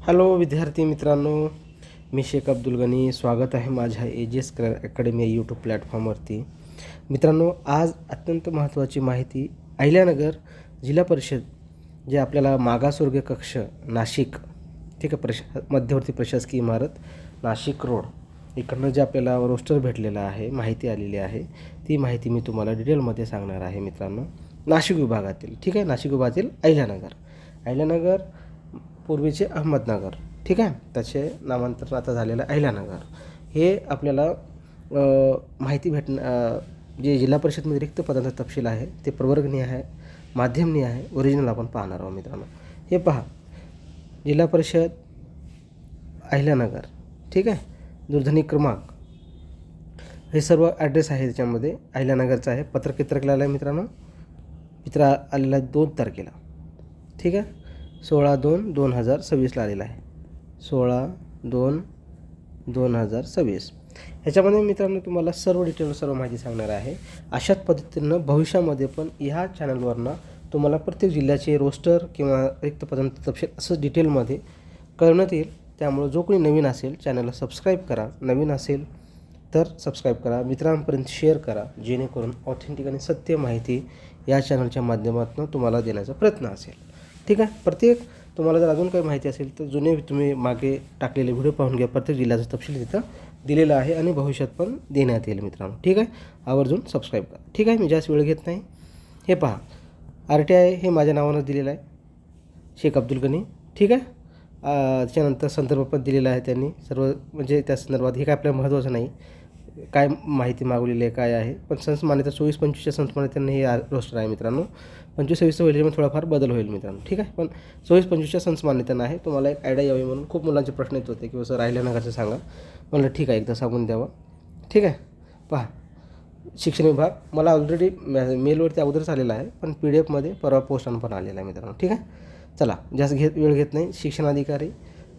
Hello विद्यार्थी मित्रांनो, मी शेख अब्दुल गनी. स्वागत आहे माझ्या एजेस अकॅडमी या यूट्यूब प्लॅटफॉर्मवरती. मित्रांनो, आज अत्यंत महत्त्वाची माहिती. अहिल्यानगर जिल्हा परिषद जे आपल्याला मागासवर्गीय कक्ष नाशिक, ठीक आहे, मध्यवर्ती प्रशासकीय इमारत नाशिक रोड इकडनं जे आपल्याला रोस्टर भेटलेलं आहे, माहिती आलेली आहे, ती माहिती मी तुम्हाला डिटेलमध्ये सांगणार आहे मित्रांनो. नाशिक विभागातील, ठीक आहे, नाशिक विभागातील अहिल्यानगर पूर्वीचे अहमदनगर, ठीक आहे, त्याचे नामांतरण आता झालेलं अहिल्यानगर. हे आपल्याला माहिती जे जिल्हा परिषदमध्ये रिक्त पदांचा तपशील आहे ते प्रवर्गनीय आहे, माध्यमनीय आहे, ओरिजिनल आपण पाहणार आहोत मित्रांनो. हे पहा, जिल्हा परिषद अहिल्यानगर, ठीक आहे, दूरध्वनी क्रमांक, हे सर्व ॲड्रेस आहे त्याच्यामध्ये. अहिल्यानगरचं आहे. पत्र किती तारखेला आलं आहे मित्रांनो? पत्र आलेलं आहे 2 तारखेला, ठीक आहे, 16/2/2026 आलेला आहे. 16/2/2026. ह्याच्यामध्ये मित्रांनो तुम्हाला सर्व सर्व माहिती सांगणार आहे. अशाच पद्धतीनं भविष्यामध्ये पण ह्या चॅनलवरनं तुम्हाला प्रत्येक जिल्ह्याचे रोस्टर किंवा रिक्त पदांचे तपशील असं डिटेलमध्ये कळवण्यात येईल. त्यामुळे जो कोणी नवीन असेल चॅनलला सबस्क्राईब करा. नवीन असेल तर सबस्क्राईब करा, मित्रांपर्यंत शेअर करा, जेणेकरून ऑथेंटिक आणि सत्य माहिती या चॅनलच्या माध्यमातून तुम्हाला देण्याचा प्रयत्न असेल, ठीक आहे. प्रत्येक तुम्हाला जर अजून काही माहिती असेल तर जुने तुम्ही मागे टाकलेले व्हिडिओ पाहून घ्या. प्रत्येक जिल्ह्याचं तपशील तिथं दिलेलं आहे आणि भविष्यात पण देण्यात येईल मित्रांनो, ठीक आहे. आवर्जून सबस्क्राईब करा, ठीक आहे. मी जास्त वेळ घेत नाही. हे पहा, RTI हे माझ्या नावानं दिलेलं आहे, शेख अब्दुल गनी, ठीक आहे. त्याच्यानंतर संदर्भपद दिलेलं आहे त्यांनी सर्व, म्हणजे त्या संदर्भात हे काय आपल्याला महत्त्वाचं नाही काय माहिती मागवलेली आहे काय आहे, पण संच मान्यता 24-25च्या संच मान्यतेने हे रोस्टर आहे मित्रांनो. 25-26चं होईल थोडाफार बदल होईल मित्रांनो, ठीक आहे. पण 24-25च्या संच मान्यतेनं आहे. तुम्हाला एक आयडिया यावी म्हणून खूप मुलांचे प्रश्न येत होते की सर अहिल्यानगरचं सांगा. म्हणलं ठीक आहे, एकदा सांगून द्यावं, ठीक आहे. पहा, शिक्षण विभाग मला ऑलरेडी मेलवरती अगोदरच आलेला आहे, पण PDF परवा पोस्टानं पण आलेला आहे मित्रांनो, ठीक आहे. चला, जास्त वेळ घेत नाही. शिक्षणाधिकारी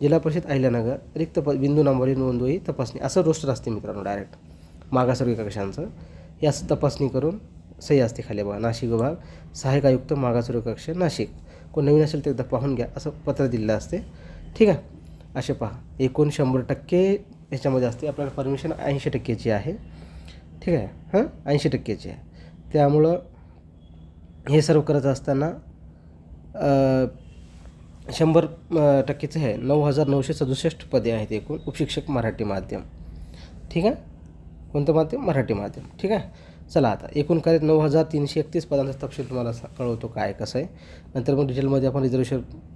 जिल्हा परिषद अहिल्यानगर, रिक्त बिंदू नंबरी नोंदवही तपासणी, असं रोस्टर असते मित्रांनो. डायरेक्ट मागासवर्गीय कक्षांचं हे असं तपासणी करून सही असते खाली बघा. नाशिक विभाग, सहाय्यक आयुक्त मागासवर्गीय कक्ष नाशिक. कोण नवीन असेल तर एकदा पाहून घ्या, असं पत्र दिलेलं असते, ठीक आहे. असे पहा, एकूण 100% ह्याच्यामध्ये असते. आपल्याला परमिशन 80%ची आहे, ठीक आहे. 80%ची आहे. त्यामुळं हे सर्व करत असताना 100%चं आहे. 9,967 पदे आहेत एकूण. उपशिक्षक मराठी माध्यम, ठीक आहे. कोणतं माध्यम? मराठी माध्यम, ठीक आहे. चला, आता एकूण कार्य 9,331 पदांचा तपशील तुम्हाला कळवतो काय कसं आहे. नंतर मग डिटेलमध्ये आपण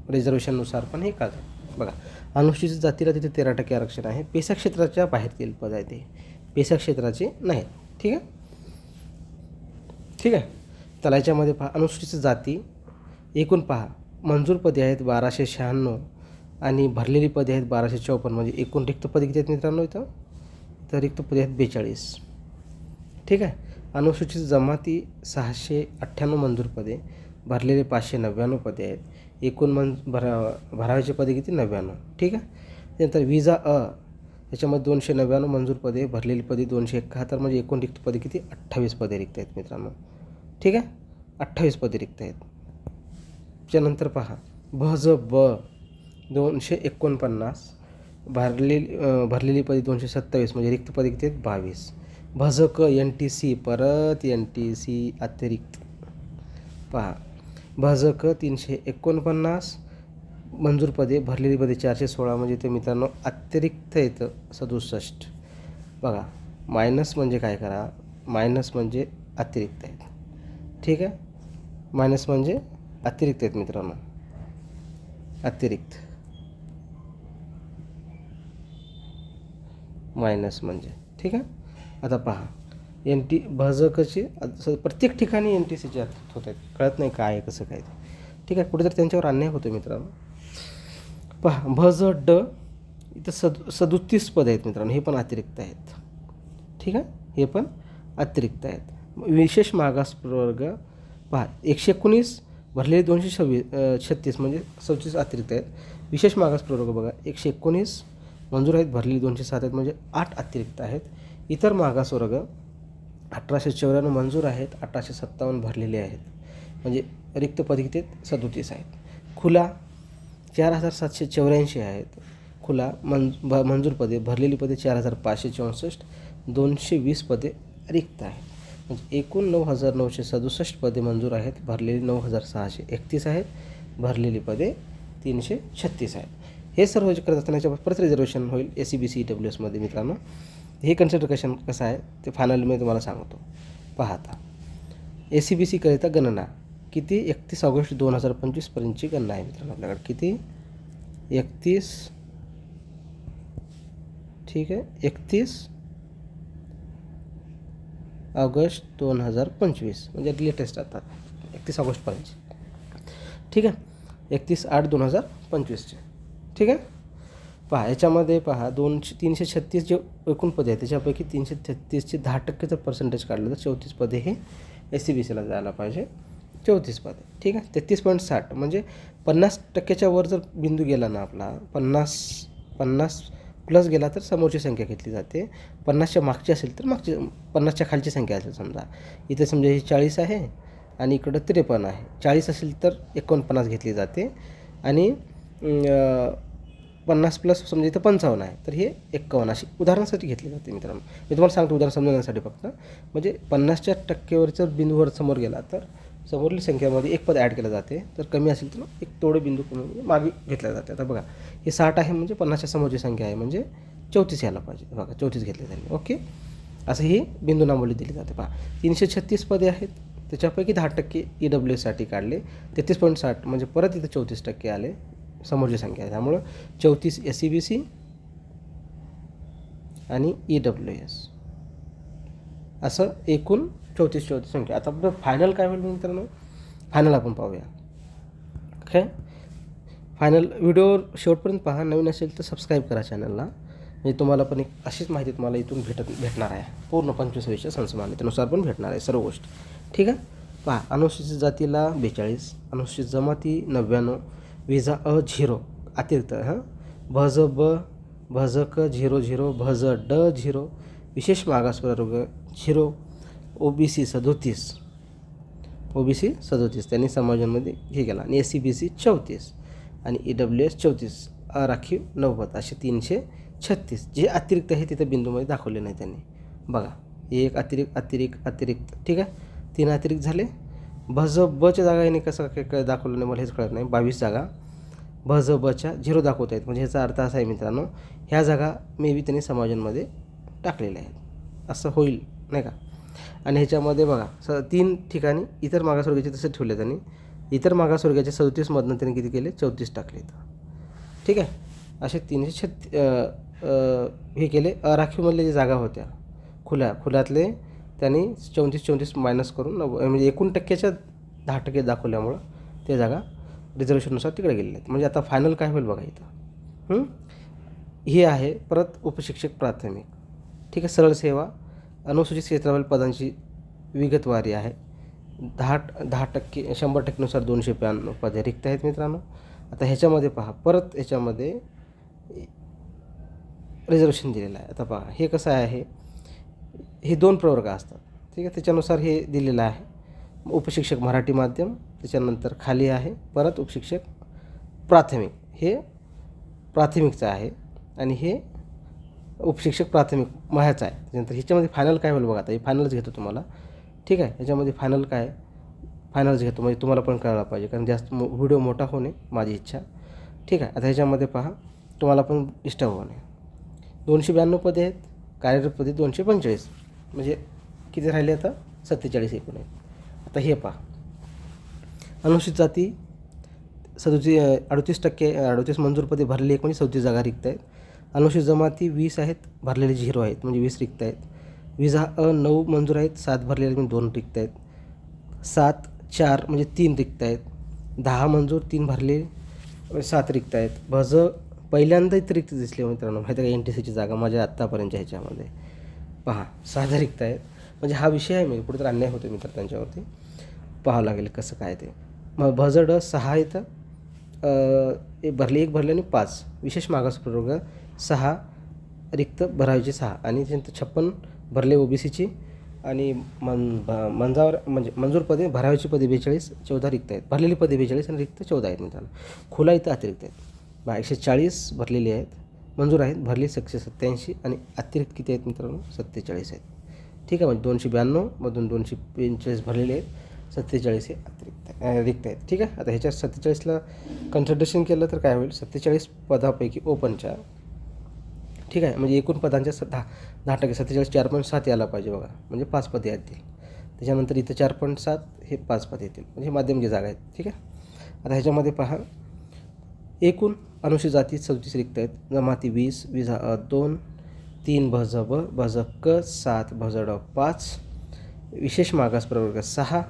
रिझर्वेशननुसार पण हे कळतं बघा. अनुसूचित जातीला तिथे 13% आरक्षण आहे. पेसा क्षेत्राच्या बाहेरतील पद आहे ते, पेसा क्षेत्राचे नाहीत, ठीक आहे, ठीक आहे. चला, याच्यामध्ये पहा, अनुसूचित जाती एकूण पहा, मंजूर पदे आहेत 1296 आणि भरलेली पदे आहेत 1254. म्हणजे एकूण रिक्त पदे किती आहेत मित्रांनो इथं? तर रिक्त पदे आहेत 42, ठीक आहे. अनुसूचित जमाती 698 मंजूर पदे, भरलेले 599 पदे आहेत. एकूण भरावाचे पदे किती? 99, ठीक आहे. त्यानंतर विजा याच्यामध्ये 299 मंजूर पदे, भरलेली पदे 271. म्हणजे एकूण रिक्त पदे किती? 28 पदे रिक्त आहेत मित्रांनो, ठीक आहे. 28 पदे रिक्त आहेत. त्यानंतर पहा, भज 249, भरलेली पदे 227. म्हणजे रिक्त पदे किती आहेत? 22. भज NTC, परत NTC अतिरिक्त पहा, भज 349 मंजूर पदे, भरलेली पदे 416. म्हणजे ते मित्रांनो अतिरिक्त येतं 67 बघा. मायनस म्हणजे काय करा, मायनस म्हणजे अतिरिक्त आहेत, ठीक आहे. मायनस म्हणजे अतिरिक्त आहेत मित्रांनो, अतिरिक्त मायनस म्हणजे, ठीक आहे. आता पहा, भजकचे प्रत्येक ठिकाणी NTCचे होत आहेत, कळत नाही काय कसं काय, ठीक आहे. कुठेतरी त्यांच्यावर अन्याय होतो मित्रांनो. पहा, भज इथं 37 पद आहेत मित्रांनो, हे पण अतिरिक्त आहेत, ठीक आहे. हे पण अतिरिक्त आहेत. विशेष मागास प्रवर्ग पहा, 119, भरलेले 236. म्हणजे 34 अतिरिक्त आहेत. विशेष मागास प्रवर्ग बघा, 119 मंजूर आहेत, भरलेली 207 आहेत. म्हणजे 8 अतिरिक्त आहेत. इतर मागासवर्ग 1894 मंजूर आहेत, 1857 भरलेले आहेत. म्हणजे रिक्त पदे किती आहेत? 37 आहेत. खुला 4784 आहेत खुला मंजूर पदे, भरलेली पदे 4564, 220 पदे रिक्त आहेत. म्हणजे एकूण 9967 पदे मंजूर आहेत, भरलेली 9631 आहेत, भरलेली पदे 336 आहेत. हे सर्व जे करत असताना याच्यावर परत रिझर्वेशन होईल SCBC EWSमध्ये मित्रांनो. हे कन्सिडरेशन कसं आहे ते फायनल मी तुम्हाला सांगतो. पाहता SCBC करिता गणना किती 31 ऑगस्ट 2025 पर्यंतची गणना आहे मित्रांनो आपल्याकडे. किती 31 ठीक आहे 31 ऑगस्ट 2025 म्हणजे लेटेस्ट आता 31 ऑगस्टपर्यंत. ठीक आहे 31/8/2025चे. ठीक आहे पहा याच्यामध्ये पहा 336 जे एकूण पदे आहेत त्याच्यापैकी 336चे 10% जर पर्सेंटेज काढलं तर 34 पदे हे SCBCला जायला पाहिजे. 34 पदे ठीक आहे 33.60 म्हणजे 50%च्या वर जर बिंदू गेला ना आपला 50 प्लस गेला तर समोरची संख्या घेतली जाते. 50च्या मागची असेल तर मागची 50च्या खालची संख्या असेल. समजा इथे समजा ही 40 आहे आणि इकडं 53 आहे. 40 असेल तर 49 घेतली जाते आणि 50 प्लस समजा इथं 55 आहे तर हे 51 अशी उदाहरणासाठी घेतली जाते मित्रांनो. मी तुम्हाला सांगतो उदाहरण समजण्यासाठी फक्त. म्हणजे 50च्या टक्केवरचा बिंदूवर समोर गेला तर समोरील संख्येमध्ये एक पद ॲड केलं जाते. जर कमी असेल तर एक तोडे बिंदू कमी मागे घेतल्या जाते. आता बघा हे 60 आहे म्हणजे 50च्या समोरची संख्या आहे म्हणजे 34 यायला पाहिजे. बघा 34 घेतले त्यांनी. ओके असं ही बिंदू नांबवली दिली जाते. पहा 336 पदे आहेत त्याच्यापैकी 10% EWSसाठी काढले 33.60 म्हणजे परत इथं 34% आले समोरची संख्या आहे. त्यामुळं 34 SCBC आणि EWS असं एकूण 34 संख्या. आता आपलं फायनल काय होईल मित्रांनो फायनल आपण पाहूया. ओके फायनल व्हिडिओ शेवटपर्यंत पहा. नवीन असेल तर सबस्क्राईब करा चॅनलला. म्हणजे तुम्हाला पण एक अशीच माहिती तुम्हाला इथून भेटणार आहे. पूर्ण 25च्या संसमान्यतेनुसार पण भेटणार आहे सर्व गोष्टी. ठीक आहे पहा अनुसूचित जातीला 42, अनुसूचित जमाती 99, विजा अ 0 अतिरिक्त भज ब भज क 00, भज ड 0, विशेष मागासवर्ग 0, OBC 37 त्यांनी समाजामध्ये हे केला आणि SCBC 34 आणि EWS 34 राखीव 90 असे 336 जे अतिरिक्त आहे तिथे बिंदूमध्ये दाखवले नाही त्यांनी. बघा एक अतिरिक्त ठीक आहे 3 अतिरिक्त झाले. भज बच्या जागा याने कसं काय दाखवलं नाही मला हेच कळत नाही. 22 जागा भज बच्या 0 दाखवत आहेत म्हणजे ह्याचा अर्थ असा आहे मित्रांनो ह्या जागा मे बी त्यांनी समाजांमध्ये टाकलेल्या आहेत असं होईल नाही का. आणि ह्याच्यामध्ये बघा 3 ठिकाणी इतर मागासवर्गाचे तसं ठेवले त्यांनी. इतर मागासवर्गाच्या 37मधनं त्यांनी किती केले 34 टाकले. ठीक आहे असे 336 हे केले. अराखीवमधले जे जागा होत्या खुल्यातले त्यांनी 34 मायनस करून म्हणजे एकूण टक्क्याच्या 10% दाखवल्यामुळं ते जागा रिझर्वेशननुसार तिकडे गेलेले आहेत. म्हणजे आता फायनल काय होईल बघा इथं हे आहे परत उपशिक्षक प्राथमिक. ठीक आहे सरळ सेवा अनुसूचित क्षेत्रावरील पदांची विगतवारी आहे. 10% 100%नुसार 292 पदे रिक्त आहेत मित्रांनो. आता ह्याच्यामध्ये पहा परत ह्याच्यामध्ये रिझर्वेशन दिलेलं आहे. आता पहा हे कसं आहे हे 2 प्रवर्ग असतात. ठीक आहे त्याच्यानुसार हे दिलेलं आहे. उपशिक्षक मराठी माध्यम त्याच्यानंतर खाली आहे परत उपशिक्षक प्राथमिक हे प्राथमिकचं आहे आणि हे उपशिक्षक प्राथमिक ह्याचं आहे. त्याच्यानंतर ह्याच्यामध्ये फायनल काय होईल बघा आता हे फायनलच घेतो तुम्हाला. ठीक आहे ह्याच्यामध्ये फायनल काय फायनलच घेतो म्हणजे तुम्हाला पण कळायला पाहिजे कारण जास्त व्हिडिओ मोठा होणे माझी इच्छा. ठीक आहे आता ह्याच्यामध्ये पहा तुम्हाला पण डिस्टर्ब होणे 292 पदे आहेत. कार्यरत पदे 245 म्हणजे किती राहिले आता 47 एकूण आहेत. आता हे पहा अनुसूचित जाती 38% मंजूर पदे भरलेली 37 जागा रिक्त आहेत. अनुसूचित जमाती 20 आहेत भरलेले 0 आहेत म्हणजे 20 रिक्त आहेत. विजा अ 9 मंजूर आहेत 7 भरलेले म्हणजे 2 रिक्त आहेत. 7 4 म्हणजे 3 रिक्त आहेत. 10 मंजूर 3 भरले 7 रिक्त आहेत. भज पहिल्यांदा इथं रिक्त दिसले मित्रांनो माहिती आहे का NTCची जागा माझ्या आत्तापर्यंतच्या ह्याच्यामध्ये पहा 6 रिक्त आहेत. म्हणजे हा विषय आहे मी कुठेतरी अन्याय होतो मित्र त्यांच्यावरती पाहावं लागेल कसं काय ते. मग भज ड 6 इथं भरले 1 भरले आणि 5 विशेष मागासवर्ग 6 रिक्त भरायचे 6 आणि त्यानंतर 56 भरले OBCची आणि मंजावर म्हणजे मंजूर पदे भरायची पदे 42 14 रिक्त आहेत. भरलेली पदे 42 आणि रिक्त 14 आहेत मित्रांनो. खुला इथं अतिरिक्त आहेत. 140 भरलेली आहेत, मंजूर आहेत, भरली 187 आणि अतिरिक्त किती आहेत मित्रांनो? 47 आहेत. ठीक आहे, म्हणजे 292 मधून 245 भरलेले आहेत, 47 हे अतिरिक्त रिक्त आहेत. ठीक आहे, आता ह्याच्यात 47ला कन्सिडरेशन केलं तर काय होईल? 47 पदापैकी ओपनच्या, ठीक आहे, म्हणजे एकूण पदांच्या 10% 47 4.7 यायला पाहिजे बघा, म्हणजे 5 पदे येतील. त्याच्यानंतर इथं 4.7 हे 5 पदे येतील, म्हणजे माध्यमिक जागा आहेत. ठीक आहे, आता ह्याच्यामध्ये पहा, एकूण अनुसूचित जाती 34 रिक्त आहेत, जमाती 20, 2, 3 भज ब, भज क 7, भज ड 5, विशेष मागास प्रवर्ग 6,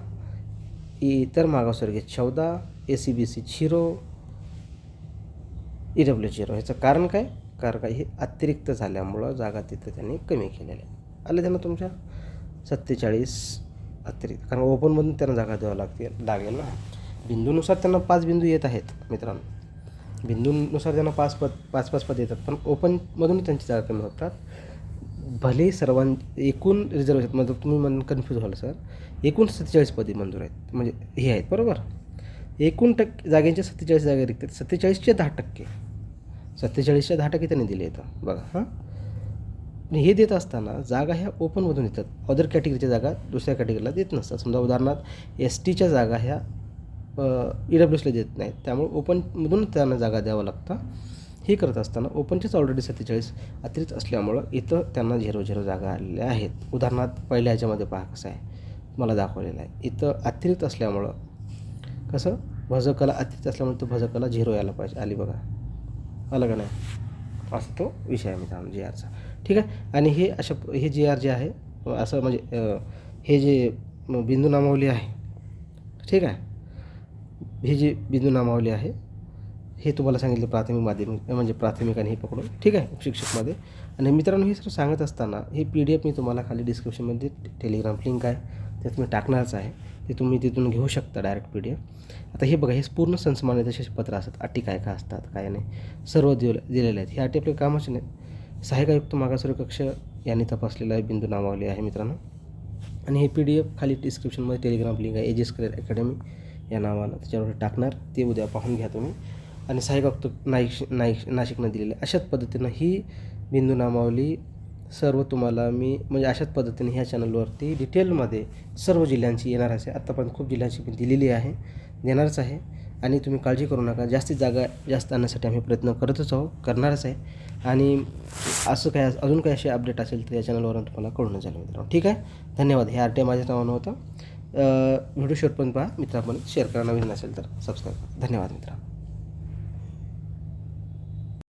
इतर मागासवर्गीय 14, ACBC 0, EW 0. ह्याचं कारण काय? कारण काय? हे अतिरिक्त झाल्यामुळं जागा तिथं त्यांनी कमी केलेल्या आहे. आलं त्यांना तुमच्या 47 अतिरिक्त, कारण ओपनमधून त्यांना जागा द्यावं लागेल ना. बिंदूनुसार त्यांना 5 बिंदू येत आहेत मित्रांनो, बिंदूनुसार त्यांना 5 पद येतात, पण ओपनमधून त्यांची जागा कमी होतात. भले एकूण रिझर्वेशन, म्हणजे तुम्ही म्हणून कन्फ्यूज व्हाल सर, एकूण 47 पदे मंजूर आहेत, म्हणजे हे आहेत बरोबर. एकूण जागेंच्या 47 जागा रिक्त आहेत, 47च्या 10%, 47च्या 10% त्यांनी दिले येतं बघा. हां, आणि हे देत असताना जागा ह्या ओपनमधून येतात, अदर कॅटेगरीच्या जागा दुसऱ्या कॅटेगरीला देत नसतात. समजा उदाहरणार्थ STच्या जागा ह्या EWSला देत नाहीत, त्यामुळे ओपनमधून त्यांना जागा द्यावं लागतं. हे करत असताना ओपनचेच ऑलरेडी 47 अतिरिक्त असल्यामुळं इथं त्यांना 0 जागा आलेल्या आहेत. उदाहरणार्थ पहिल्या ह्याच्यामध्ये पहा कसं आहे, मला दाखवलेलं आहे. इथं अतिरिक्त असल्यामुळं कसं, भजकला अतिरिक्त असल्यामुळे तो भजकला 0 यायला पाहिजे, आली बघा, आलं का नाही? असं तो विषय आहे मित्रांनो GRचा. ठीक आहे, आणि हे हे GR जे आहे असं म्हणजे हे जे बिंदू नामावली आहे, ठीक आहे, हे जे बिंदू नामावली आहे हे तुम्हाला सांगितलं प्राथमिक माध्यमिक, म्हणजे प्राथमिक आणि हे पकडून. ठीक आहे, शिक्षकमध्ये. आणि मित्रांनो हे सर सांगत असताना हे PDF मी तुम्हाला खाली डिस्क्रिप्शनमध्ये टेलिग्राम लिंक आहे, त्यात मी टाकणारच आहे, ते तुम्ही तिथून घेऊ शकता डायरेक्ट PDF. आता हे बघा, हे पूर्ण संसमान्यतेचे पत्र असतात, अटी काय काय असतात काय नाही सर्व दिलेले आहेत. हे अटी आपल्या कामाचे नाहीत. सहाय्यक आयुक्त मागासवर्गीय कक्ष यांनी तपासलेला आहे बिंदू नामावली आहे मित्रांनो. आणि हे PDF खाली डिस्क्रिप्शनमध्ये टेलिग्राम लिंक आहे, AGS करिअर अकॅडमी या नावानं, त्याच्यावर टाकणार, ते उद्या पाहून घ्या तुम्ही. आणि सहाय्यक आयुक्त नाशिकनं दिलेलं आहे. अशाच पद्धतीनं ही बिंदू नामावली सर्व तुम्हाला मी म्हणजे अशाच पद्धतीने ह्या चॅनलवरती डिटेलमध्ये सर्व जिल्ह्यांची येणार आहे. आत्तापर्यंत खूप जिल्ह्यांची मी दिलेली आहे, देणारच आहे. आणि तुम्ही काळजी करू नका, जास्तीत जागा जास्त आणण्यासाठी आम्ही प्रयत्न करणारच आहे. आणि असं काय अजून काही असे अपडेट असेल तर या चॅनलवरून तुम्हाला कळून जाईल मित्रांनो. ठीक आहे, धन्यवाद. हे RTI माझ्या नावानं होतं. व्हिडिओ शेवटपर्यंत पहा मित्रांनो, शेअर करा, नवीन असेल तर सबस्क्राईब करा. धन्यवाद मित्रांनो.